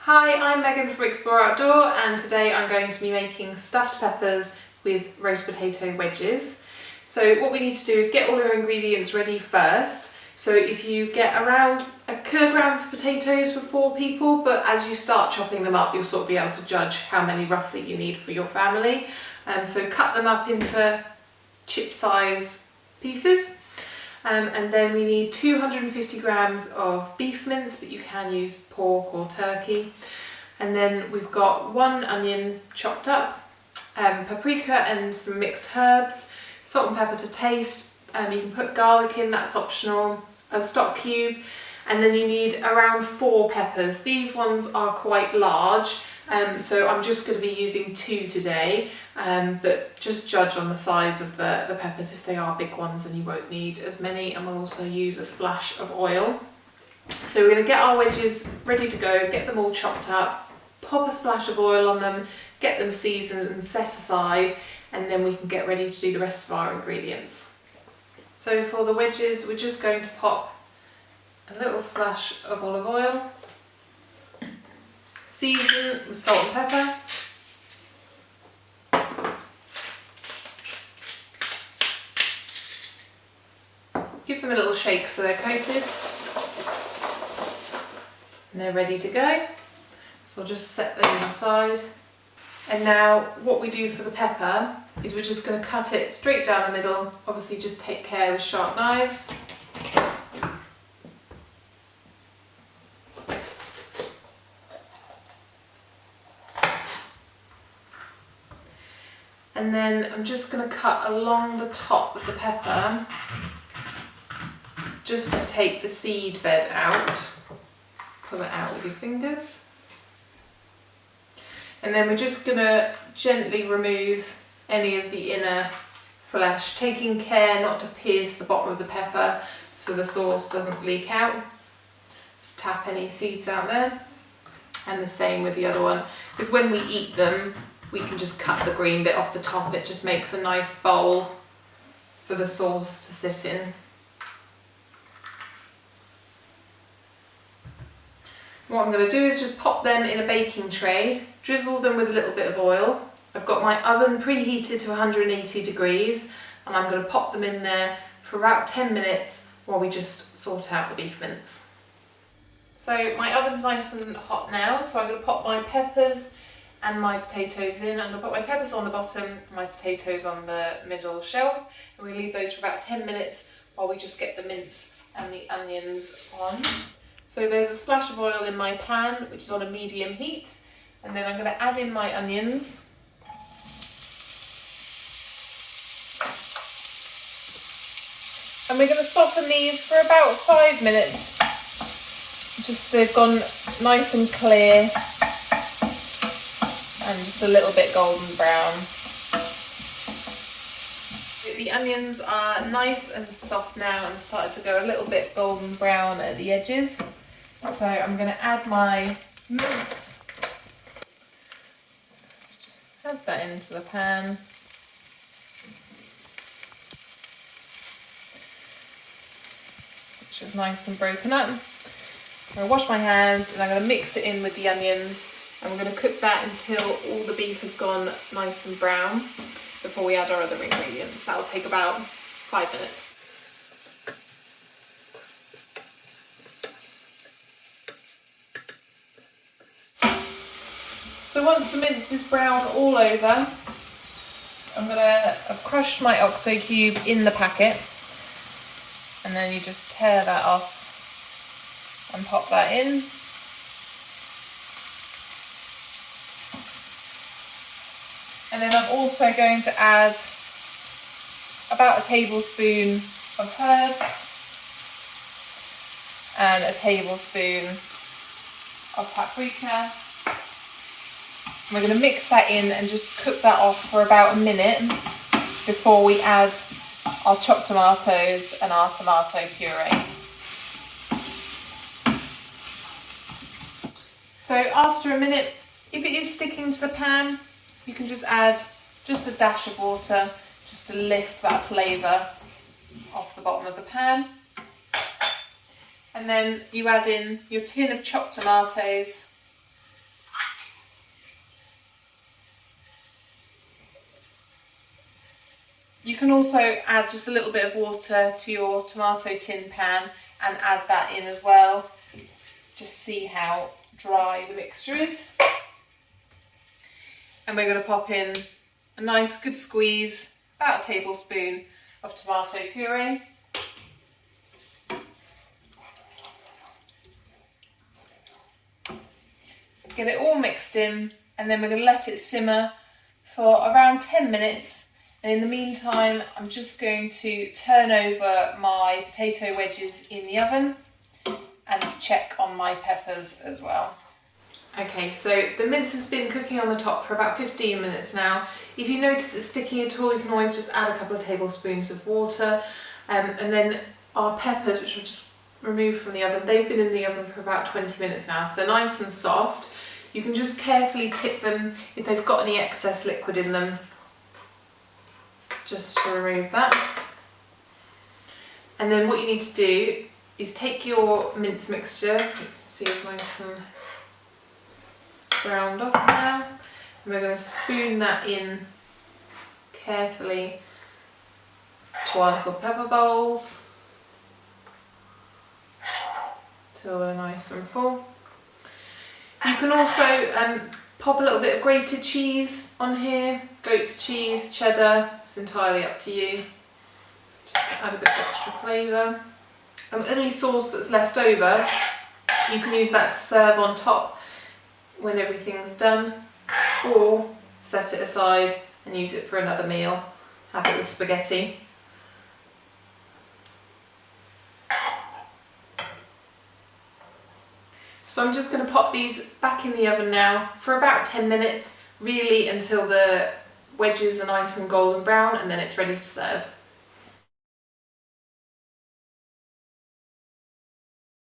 Hi, I'm Megan from Explore Outdoor, and today I'm going to be making stuffed peppers with roast potato wedges. So what we need to do is get all our ingredients ready first. So if you get around a kilogram of potatoes for 4 people, but as you start chopping them up, you'll sort of be able to judge how many roughly you need for your family. So cut them up into chip size pieces. And then we need 250 grams of beef mince, but you can use pork or turkey. And then we've got 1 onion chopped up, paprika and some mixed herbs, salt and pepper to taste. You can put garlic in, that's optional, a stock cube. And then you need around 4 peppers. These ones are quite large, so I'm just going to be using 2 today, but just judge on the size of the peppers. If they are big ones, then you won't need as many, and we'll also use a splash of oil. So we're going to get our wedges ready to go, get them all chopped up, pop a splash of oil on them, get them seasoned and set aside, and then we can get ready to do the rest of our ingredients. So for the wedges, we're just going to pop a little splash of olive oil, season with salt and pepper, give them a little shake so they're coated, and they're ready to go. So I'll just set those aside. And now what we do for the pepper is we're just going to cut it straight down the middle. Obviously just take care with sharp knives. And then I'm just going to cut along the top of the pepper just to take the seed bed out. Pull it out with your fingers. And then we're just going to gently remove any of the inner flesh, taking care not to pierce the bottom of the pepper so the sauce doesn't leak out. Just tap any seeds out there. And the same with the other one, because when we eat them, we can just cut the green bit off the top. It just makes a nice bowl for the sauce to sit in. What I'm going to do is just pop them in a baking tray, drizzle them with a little bit of oil. I've got my oven preheated to 180 degrees, and I'm going to pop them in there for about 10 minutes while we just sort out the beef mince. So my oven's nice and hot now, so I'm going to pop my peppers and my potatoes in. I'm going to put my peppers on the bottom, my potatoes on the middle shelf, and we leave those for about 10 minutes while we just get the mince and the onions on. So there's a splash of oil in my pan, which is on a medium heat, and then I'm going to add in my onions. And we're going to soften these for about 5 minutes. Just so they've gone nice and clear and just a little bit golden brown. The onions are nice and soft now and started to go a little bit golden brown at the edges. So I'm going to add my mince. Just add that into the pan. Which is nice and broken up. I'm going to wash my hands and I'm going to mix it in with the onions, and we're going to cook that until all the beef has gone nice and brown before we add our other ingredients. That'll take about 5 minutes. So once the mince is brown all over, I've crushed my OXO cube in the packet, and then you just tear that off and pop that in. And then I'm also going to add about a tablespoon of herbs and a tablespoon of paprika. We're going to mix that in and just cook that off for about a minute before we add our chopped tomatoes and our tomato puree. So after a minute, if it is sticking to the pan, you can just add just a dash of water just to lift that flavour off the bottom of the pan. And then you add in your tin of chopped tomatoes You can also add just a little bit of water to your tomato tin pan and add that in as well. Just see how dry the mixture is. And we're going to pop in a nice good squeeze, about a tablespoon of tomato puree. Get it all mixed in, and then we're going to let it simmer for around 10 minutes. And in the meantime, I'm just going to turn over my potato wedges in the oven and check on my peppers as well. Okay, so the mince has been cooking on the top for about 15 minutes now. If you notice it's sticking at all, you can always just add a couple of tablespoons of water. And then our peppers, which I've just removed from the oven, they've been in the oven for about 20 minutes now, so they're nice and soft. You can just carefully tip them if they've got any excess liquid in them, just to remove that. And then what you need to do is take your mince mixture, you can see it's nice and browned off now, and we're going to spoon that in carefully to our little pepper bowls till they're nice and full. You can also pop a little bit of grated cheese on here, goat's cheese, cheddar, it's entirely up to you, just to add a bit of extra flavour. And any sauce that's left over, you can use that to serve on top when everything's done, or set it aside and use it for another meal, have it with spaghetti. So I'm just going to pop these back in the oven now for about 10 minutes, really until the wedges are nice and golden brown, and then it's ready to serve.